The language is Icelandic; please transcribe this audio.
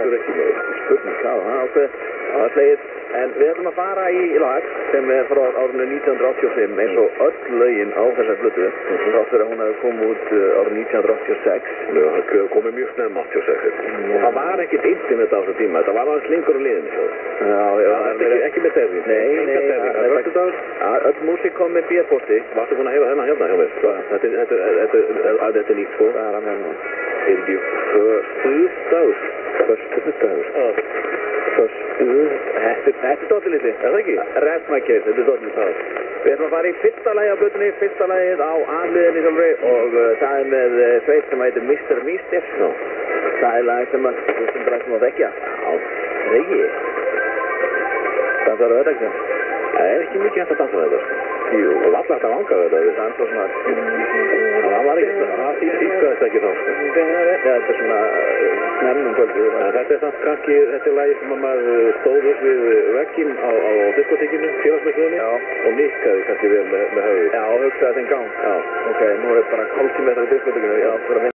Akkur ekki með spurning, já, það er slegið. En við ætlum að fara í lag sem frá árinu 1985 eins og öll lögin á þessar plötu. Þrátt fyrir að hún hefði komið út árið 1986. Það komið mjög snemma 86. Og það var ekkert internet á þessum tíma, þetta var aðeins lengur á liðinu. Já, ekki með terfi. Nei, öll músík kom með bíðposti. Varstu búin að heifa þennan hérna hjá mér? Þetta er nýtt, sko. Það er hann hérna. Er ekki föstudagur? Þetta er dollilitli, er það ekki? Rest my case, þetta er dollilitli. Við ætlum að fara í fyrsta lagi á blötunni, fyrsta lagið á A-liðinni sjálfri og það er með sveit sem heitir Mr. Mister. Það er lag sem að þekkja. Já, það ekki. Það þarf að þetta. Það er ekki mikið hægt að dansa þetta. Jú, og alltaf hægt að vanga þetta. Það er svona... Það var ekki, það tískaði þetta ekki þá. Þetta er svona nefnum kvöldu. Þetta er samt kannski, þetta er lagi sem að maður stóð upp við vegginn á diskotekinu, félagsmyndstöðinni og nikkaði kannski vel með höfuð. Já, hugsaði þeim gang. Já. Ok, nú er bara hálftíma eftir diskotekinu. Já, fyrir að